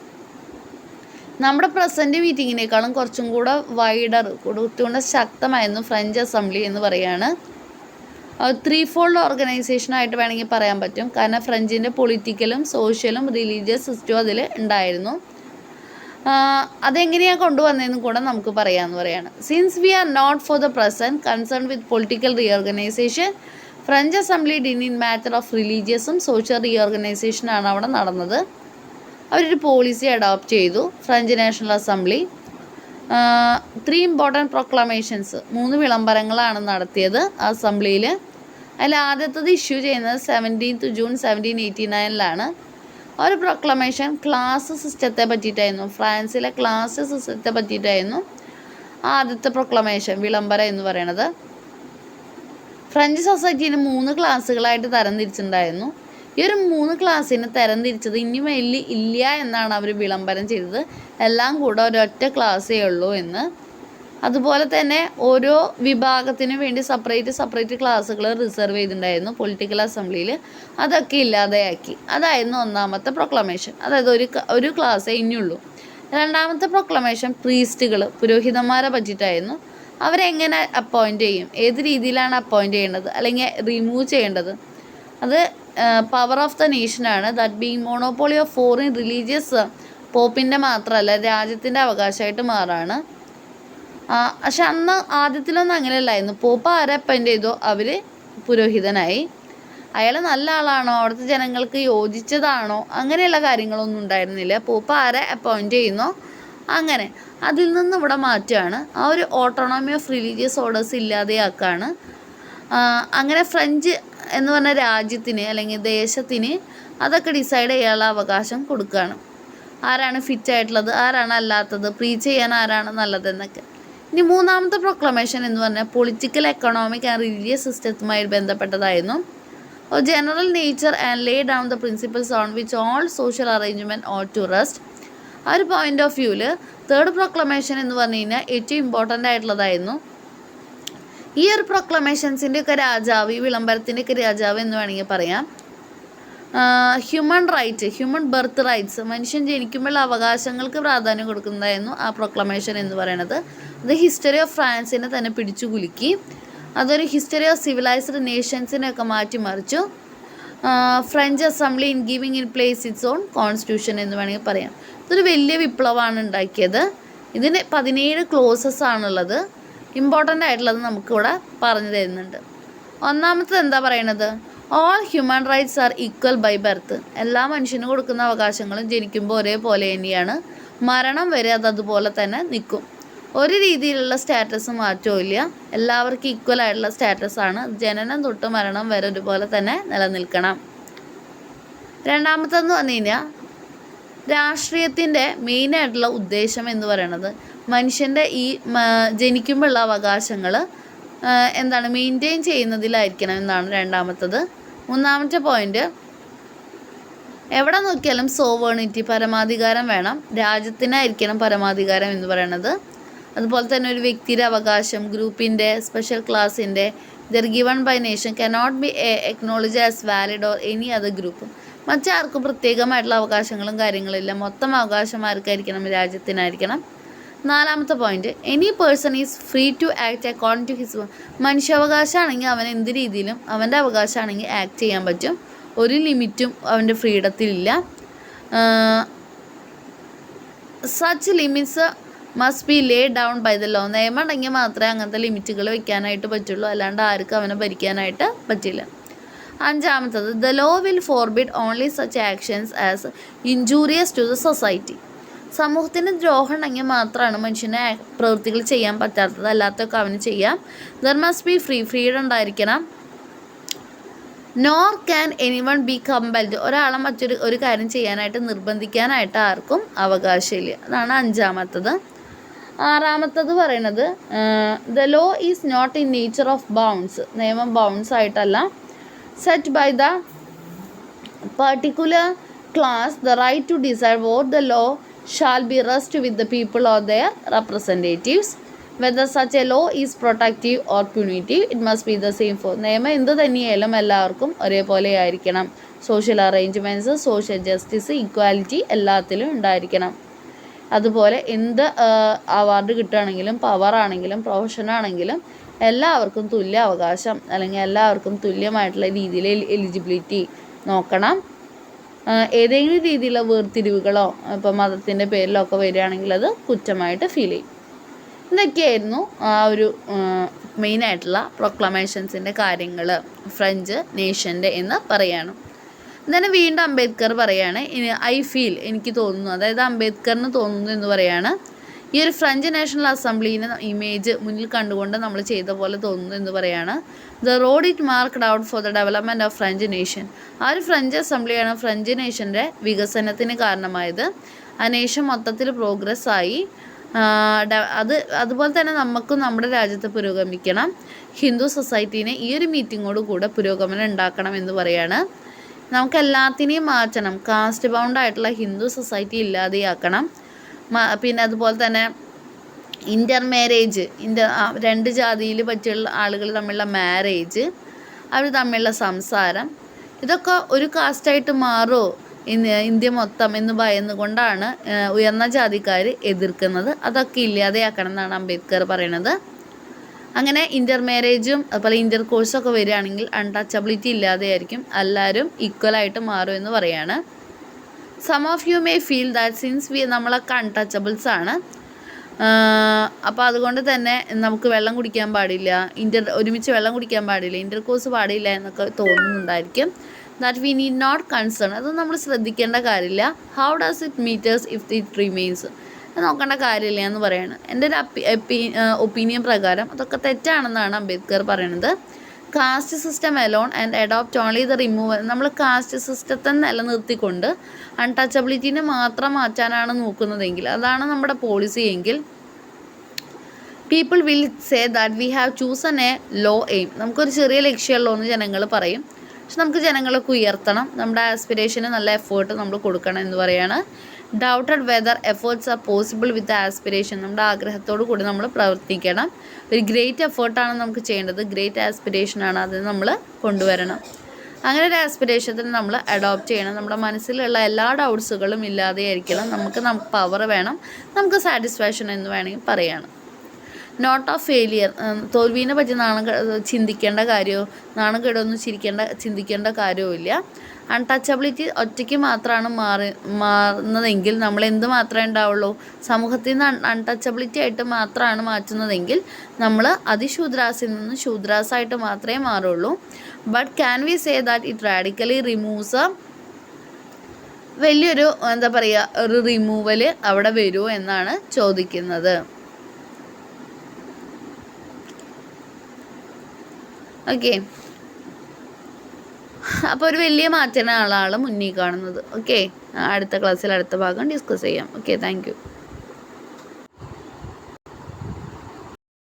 നമ്മുടെ പ്രസൻറ്റ് മീറ്റിങ്ങിനേക്കാളും കുറച്ചും കൂടെ വൈഡർ, കുറച്ചുകൂടെ ശക്തമായിരുന്നു ഫ്രഞ്ച് അസംബ്ലി എന്ന് പറയുകയാണ്. 3-fold ഓർഗനൈസേഷനായിട്ട് വേണമെങ്കിൽ പറയാൻ പറ്റും. കാരണം ഫ്രഞ്ചിൻ്റെ പൊളിറ്റിക്കലും സോഷ്യലും റിലീജിയസ് സിസ്റ്റവും അതിൽ ഉണ്ടായിരുന്നു. അതെങ്ങനെയാണ് കൊണ്ടുവന്നതെന്ന് കൂടെ നമുക്ക് പറയാമെന്ന് പറയാണ്. Since we are not for the present concern with political reorganisation, French assembly did in matter of റിലീജിയസും സോഷ്യൽ റീഓർഗനൈസേഷനാണ് അവിടെ നടന്നത്. അവരൊരു പോളിസി അഡോപ്റ്റ് ചെയ്തു French National Assembly. 3 important proclamations, 3 വിളംബരങ്ങളാണ് നടത്തിയത് അസംബ്ലിയിൽ. അതിൽ ആദ്യത്തത് ഇഷ്യൂ ചെയ്യുന്നത് 17th June 1789 ഒരു പ്രൊക്ലമേഷൻ ക്ലാസ് സിസ്റ്റത്തെ പറ്റിയിട്ടായിരുന്നു. ഫ്രാൻസിലെ ക്ലാസ് സിസ്റ്റത്തെ പറ്റിയിട്ടായിരുന്നു ആദ്യത്തെ പ്രൊക്ലമേഷൻ, വിളംബരം എന്ന് പറയുന്നത്. ഫ്രഞ്ച് സൊസൈറ്റീനെ 3 ക്ലാസ്സുകളായിട്ട് തരംതിരിച്ചിട്ടുണ്ടായിരുന്നു. ഈ ഒരു 3 ക്ലാസ്സിനെ തരംതിരിച്ചത് ഇനി മേലിൽ ഇല്ല എന്നാണ് അവർ വിളംബരം ചെയ്തത്. എല്ലാം കൂടെ ഒരൊറ്റ ക്ലാസ്സേ ഉള്ളൂ എന്ന്. അതുപോലെ തന്നെ ഓരോ വിഭാഗത്തിനു വേണ്ടി സെപ്പറേറ്റ് ക്ലാസ്സുകൾ റിസർവ് ചെയ്തിട്ടുണ്ടായിരുന്നു പൊളിറ്റിക്കൽ അസംബ്ലിയിൽ. അതൊക്കെ ഇല്ലാതെയാക്കി. അതായിരുന്നു ഒന്നാമത്തെ പ്രൊക്ലമേഷൻ. അതായത് ഒരു ക്ലാസ്സേ ഇനിയുള്ളൂ. രണ്ടാമത്തെ പ്രൊക്ലമേഷൻ പ്രീസ്റ്റുകൾ, പുരോഹിതന്മാരെ പറ്റിയിട്ടായിരുന്നു. അവരെങ്ങനെ അപ്പോയിൻ്റ് ചെയ്യും, ഏത് രീതിയിലാണ് അപ്പോയിൻ്റ് ചെയ്യേണ്ടത് അല്ലെങ്കിൽ റിമൂവ് ചെയ്യേണ്ടത്, അത് പവർ ഓഫ് ദ നേഷനാണ്. That being monopoly of foreign religious പോപ്പിൻ്റെ മാത്രമല്ല രാജ്യത്തിൻ്റെ അവകാശമായിട്ട് മാറാണ്. പക്ഷെ അന്ന് ആദ്യത്തിലൊന്നും അങ്ങനെയല്ലായിരുന്നു. പോപ്പ് ആരെ അപ്പോയിൻ്റ് ചെയ്തോ അവർ പുരോഹിതനായി. അയാൾ നല്ല ആളാണോ, അവിടുത്തെ ജനങ്ങൾക്ക് യോജിച്ചതാണോ, അങ്ങനെയുള്ള കാര്യങ്ങളൊന്നും ഉണ്ടായിരുന്നില്ല. പോപ്പ് ആരെ അപ്പോയിൻ്റ് ചെയ്യുന്നോ അങ്ങനെ. അതിൽ നിന്ന് ഇവിടെ മാറ്റുകയാണ്. ആ ഒരു ഓട്ടോണോമി ഓഫ് റിലീജിയസ് ഓർഡേഴ്സ് ഇല്ലാതെയാക്കാണ്. അങ്ങനെ ഫ്രഞ്ച് എന്ന് പറഞ്ഞ രാജ്യത്തിന് അല്ലെങ്കിൽ ദേശത്തിന് അതൊക്കെ ഡിസൈഡ് ചെയ്യാനുള്ള അവകാശം കൊടുക്കുകയാണ്. ആരാണ് ഫിറ്റ് ആയിട്ടുള്ളത്, ആരാണ് അല്ലാത്തത്, പ്രീച്ച് ചെയ്യാൻ ആരാണ് നല്ലതെന്നൊക്കെ. ഇനി മൂന്നാമത്തെ പ്രൊക്ലമേഷൻ എന്ന് പറഞ്ഞാൽ പൊളിറ്റിക്കൽ, എക്കണോമിക് ആൻഡ് റിലീജിയസ് സിസ്റ്റത്തുമായി ബന്ധപ്പെട്ടതായിരുന്നു. General nature and lay down the principles on which all social arrangement ought to rest. ആ ഒരു പോയിൻ്റ് ഓഫ് വ്യൂവിൽ തേർഡ് പ്രൊക്ലമേഷൻ എന്ന് പറഞ്ഞു കഴിഞ്ഞാൽ ഏറ്റവും ഇമ്പോർട്ടൻ്റ് ആയിട്ടുള്ളതായിരുന്നു. ഈ ഒരു പ്രൊക്ലമേഷൻസിൻ്റെ ഒക്കെ രാജാവ്, ഈ വിളംബരത്തിൻ്റെ ഒക്കെ രാജാവ് എന്ന് വേണമെങ്കിൽ പറയാം. ഹ്യൂമൻ ബർത്ത് റൈറ്റ്സ്, മനുഷ്യൻ ജനിക്കുമ്പോഴുള്ള അവകാശങ്ങൾക്ക് പ്രാധാന്യം കൊടുക്കുന്നതായിരുന്നു ആ പ്രൊക്ലമേഷൻ എന്ന് പറയുന്നത്. അത് ഹിസ്റ്ററി ഓഫ് ഫ്രാൻസിനെ തന്നെ പിടിച്ചു കുലുക്കി. അതൊരു ഹിസ്റ്ററി ഓഫ് സിവിലൈസ്ഡ് നേഷൻസിനെയൊക്കെ മാറ്റിമറിച്ചു. French assembly in giving in place it's on constitution എന്ന് വേണമെങ്കിൽ പറയാം. ഇതൊരു വലിയ വിപ്ലവമാണ് ഉണ്ടാക്കിയത്. ഇതിന് 17 ക്ലോസസ് ആണുള്ളത്. ഇമ്പോർട്ടൻ്റ് ആയിട്ടുള്ളത് നമുക്കിവിടെ പറഞ്ഞു തരുന്നുണ്ട്. ഒന്നാമത്തത് എന്താ പറയണത്, all human rights are equal by birth. എല്ലാ മനുഷ്യനും കൊടുക്കുന്ന അവകാശങ്ങളും ജനിക്കുമ്പോൾ ഒരേപോലെ തന്നെയാണ്. മരണം വരെ അതുപോലെ തന്നെ നിൽക്കും. ഒരു രീതിയിലുള്ള സ്റ്റാറ്റസ് മാറ്റവും ഇല്ല. എല്ലാവർക്കും ഈക്വൽ ആയിട്ടുള്ള സ്റ്റാറ്റസാണ്. ജനനം തൊട്ട് മരണം വരെ ഒരുപോലെ തന്നെ നിലനിൽക്കണം. രണ്ടാമത്തെന്ന് പറഞ്ഞു കഴിഞ്ഞാൽ രാഷ്ട്രീയത്തിൻ്റെ മെയിനായിട്ടുള്ള ഉദ്ദേശം എന്ന് പറയുന്നത് മനുഷ്യൻ്റെ ഈ ജനിക്കുമ്പോഴുള്ള അവകാശങ്ങൾ എന്താണ് മെയിൻറ്റെയിൻ ചെയ്യുന്നതിലായിരിക്കണം എന്നാണ് രണ്ടാമത്തത്. മൂന്നാമത്തെ പോയിൻ്റ്, എവിടെ നോക്കിയാലും സോവേണിറ്റി, പരമാധികാരം വേണം. രാജ്യത്തിനായിരിക്കണം പരമാധികാരം എന്ന് പറയുന്നത്. അതുപോലെ തന്നെ ഒരു വ്യക്തിയുടെ അവകാശം, ഗ്രൂപ്പിൻ്റെ, സ്പെഷ്യൽ ക്ലാസിൻ്റെ, their given by nation cannot be acknowledged as valid or any other group. മറ്റാർക്കും പ്രത്യേകമായിട്ടുള്ള അവകാശങ്ങളും കാര്യങ്ങളില്ല. മൊത്തം അവകാശം ആർക്കായിരിക്കണം, രാജ്യത്തിനായിരിക്കണം. നാലാമത്തെ point, any person is free to act according to his. മനുഷ്യാവകാശമാണെങ്കിൽ അവൻ എന്ത് രീതിയിലും അവൻ്റെ അവകാശമാണെങ്കിൽ ആക്ട് ചെയ്യാൻ പറ്റും. ഒരു ലിമിറ്റും അവൻ്റെ ഫ്രീഡത്തിലില്ല. Such limits must be lay down by the law. നിയമം ഉണ്ടെങ്കിൽ മാത്രമേ അങ്ങനത്തെ ലിമിറ്റുകൾ വെക്കാനായിട്ട് പറ്റുള്ളൂ. അല്ലാണ്ട് ആർക്കും അവനെ ഭരിക്കാനായിട്ട് പറ്റില്ല. അഞ്ചാമത്തത്, the law will forbid only such actions as injurious to the society. സമൂഹത്തിന് ദ്രോഹം ഉണ്ടെങ്കിൽ മാത്രമാണ് മനുഷ്യനെ പ്രവൃത്തികൾ ചെയ്യാൻ പറ്റാത്തത്. അല്ലാത്തൊക്കെ അവന് ചെയ്യാം. ദർ മസ്റ്റ് ബി ഫ്രീഡം ഉണ്ടായിരിക്കണം. Nor can anyone B compelled. ഒരാളെ ഒരു കാര്യം ചെയ്യാനായിട്ട് നിർബന്ധിക്കാനായിട്ട് ആർക്കും അവകാശമില്ല. അതാണ് അഞ്ചാമത്തത്. ആറാമത്തത് പറയുന്നത്, the law is not in nature of bounds. നിയമം ബൗണ്ട്സ് ആയിട്ടല്ല. Set by the particular class the right to decide what the law shall be rest with the people or their representatives. Whether such a law is protective or punitive, it must be the same for. നിയമം എന്ത് തന്നെയായാലും എല്ലാവർക്കും ഒരേപോലെ ആയിരിക്കണം. Social arrangements, social justice, equality എല്ലാത്തിലും ഉണ്ടായിരിക്കണം. അതുപോലെ എന്ത് അവാർഡ് കിട്ടുകയാണെങ്കിലും, പവറാണെങ്കിലും, പ്രൊഫഷനാണെങ്കിലും എല്ലാവർക്കും തുല്യ അവകാശം അല്ലെങ്കിൽ എല്ലാവർക്കും തുല്യമായിട്ടുള്ള രീതിയിൽ എലിജിബിലിറ്റി നോക്കണം. ഏതെങ്കിലും രീതിയിലുള്ള വേർതിരിവുകളോ ഇപ്പോൾ മതത്തിൻ്റെ പേരിലോ ഒക്കെ വരികയാണെങ്കിൽ അത് കുറ്റമായിട്ട് ഫീൽ ചെയ്യും. ഇതൊക്കെയായിരുന്നു ആ ഒരു മെയിനായിട്ടുള്ള പ്രൊക്ലമേഷൻസിൻ്റെ കാര്യങ്ങൾ ഫ്രഞ്ച് നേഷൻ്റെ എന്ന് പറയാണ്. then വീണ്ടും അംബേദ്കർ പറയാണ്, ഐ ഫീൽ, എനിക്ക് തോന്നുന്നു, അതായത് അംബേദ്കറിന് തോന്നുന്നു എന്ന് പറയാണ്. ഈ ഒരു ഫ്രഞ്ച് നാഷണൽ അസംബ്ലീനെ ഇമേജ് മുന്നിൽ കണ്ടുകൊണ്ട് നമ്മൾ ചെയ്ത പോലെ തോന്നുന്നു എന്ന് പറയാണ്. The road it marked out for the development of French nation. ആ ഒരു ഫ്രഞ്ച് അസംബ്ലിയാണ് ഫ്രഞ്ച് നേഷൻ്റെ വികസനത്തിന് കാരണമായത്. ആ നേഷൻ മൊത്തത്തിൽ പ്രോഗ്രസ് ആയി. അതുപോലെ തന്നെ നമുക്കും നമ്മുടെ രാജ്യത്ത് പുരോഗമിക്കണം. ഹിന്ദു സൊസൈറ്റീനെ ഈ ഒരു മീറ്റിങ്ങോട് കൂടെ പുരോഗമനം ഉണ്ടാക്കണം എന്ന് പറയാണ്. നമുക്ക് എല്ലാത്തിനെയും മാറ്റണം. കാസ്റ്റ് ബൗണ്ട് ആയിട്ടുള്ള ഹിന്ദു സൊസൈറ്റി ഇല്ലാതെയാക്കണം. പിന്നെ അതുപോലെ തന്നെ ഇൻ്റർ മാരേജ്, രണ്ട് ജാതിയിൽ പറ്റിയുള്ള ആളുകൾ തമ്മിലുള്ള മാരേജ്, അവർ തമ്മിലുള്ള സംസാരം, ഇതൊക്കെ ഒരു കാസ്റ്റായിട്ട് മാറുമോ ഇന്ത്യ മൊത്തം എന്ന് ഭയന്നുകൊണ്ടാണ് ഉയർന്ന ജാതിക്കാർ എതിർക്കുന്നത്. അതൊക്കെ ഇല്ലാതെയാക്കണം എന്നാണ് അംബേദ്കർ പറയുന്നത്. അങ്ങനെ ഇൻ്റർ മാരേജും അതുപോലെ ഇൻ്റർ കോഴ്സൊക്കെ വരികയാണെങ്കിൽ അൺടച്ചബിലിറ്റി ഇല്ലാതെയായിരിക്കും, എല്ലാവരും ഈക്വലായിട്ട് മാറും എന്ന് പറയാണ്. Some of you may feel that since നമ്മളൊക്കെ അൺടച്ചബിൾസ് ആണ്, അപ്പോൾ അതുകൊണ്ട് തന്നെ നമുക്ക് വെള്ളം കുടിക്കാൻ പാടില്ല, ഒരുമിച്ച് വെള്ളം കുടിക്കാൻ പാടില്ല, ഇൻ്റർ കോഴ്സ് പാടില്ല എന്നൊക്കെ തോന്നുന്നുണ്ടായിരിക്കും. That we need not concern, അത് നമ്മൾ ശ്രദ്ധിക്കേണ്ട കാര്യമില്ല. How does it matters if it remains, നോക്കേണ്ട കാര്യമില്ല എന്ന് പറയാണ്. എൻ്റെ ഒരു ഒപ്പീനിയൻ പ്രകാരം അതൊക്കെ തെറ്റാണെന്നാണ് അംബേദ്കർ പറയുന്നത്. Caste system alone and adopt only the removal, നമ്മൾ കാസ്റ്റ് സിസ്റ്റത്തെ നിലനിർത്തിക്കൊണ്ട് അൺടച്ചബിലിറ്റീനെ മാത്രം മാറ്റാനാണ് നോക്കുന്നതെങ്കിൽ, അതാണ് നമ്മുടെ പോളിസി എങ്കിൽ, people will say that we have chosen a low aim, നമുക്കൊരു ചെറിയ ലക്ഷ്യമുള്ളൂ എന്ന് ജനങ്ങൾ പറയും. പക്ഷെ നമുക്ക് ജനങ്ങളൊക്കെ ഉയർത്തണം, നമ്മുടെ ആസ്പിറേഷന് നല്ല എഫേർട്ട് നമ്മൾ കൊടുക്കണം എന്ന് പറയാണ്. Doubted whether efforts R possible വിത്ത് ആസ്പിറേഷൻ, നമ്മുടെ ആഗ്രഹത്തോടു കൂടി നമ്മൾ പ്രവർത്തിക്കണം. ഒരു ഗ്രേറ്റ് എഫേർട്ടാണ് നമുക്ക് ചെയ്യേണ്ടത്, ഗ്രേറ്റ് ആസ്പിറേഷനാണ്, അത് നമ്മൾ കൊണ്ടുവരണം. അങ്ങനെ ഒരു ആസ്പിറേഷത്തിന് നമ്മൾ അഡോപ്റ്റ് ചെയ്യണം. നമ്മുടെ മനസ്സിലുള്ള എല്ലാ ഡൗട്ട്സുകളും ഇല്ലാതെയായിരിക്കണം. നമുക്ക് പവർ വേണം, നമുക്ക് സാറ്റിസ്ഫാക്ഷൻ എന്ന് വേണമെങ്കിൽ പറയണം. നോട്ട് ഓഫ് ഫെയിലിയർ, തോൽവീനെ പറ്റി ചിന്തിക്കേണ്ട കാര്യമോ നാണക്കേടൊന്നും ചിന്തിക്കേണ്ട കാര്യവും ഇല്ല. അൺടച്ചബിലിറ്റി ഒറ്റയ്ക്ക് മാത്രമാണ് മാറുന്നതെങ്കിൽ നമ്മൾ എന്ത് മാത്രമേ ഉണ്ടാവുള്ളൂ, സമൂഹത്തിൽ നിന്ന് അൺടച്ചബിലിറ്റി ആയിട്ട് മാത്രമാണ് മാറ്റുന്നതെങ്കിൽ നമ്മൾ അതിശൂദ്രാസിൽ നിന്ന് ശൂദ്രാസായിട്ട് മാത്രമേ മാറുള്ളൂ. But can we say that it radically removes, വലിയൊരു എന്താ പറയുക, ഒരു റിമൂവൽ അവിടെ വരുമോ എന്നാണ് ചോദിക്കുന്നത്. ഓക്കെ, അപ്പോൾ ഒരു വലിയ മാറ്റമാണ് ആളാണ് മുന്നിൽ കാണുന്നത്. ഓക്കെ, അടുത്ത ക്ലാസ്സിൽ അടുത്ത ഭാഗം ഡിസ്കസ് ചെയ്യാം. Okay, thank you.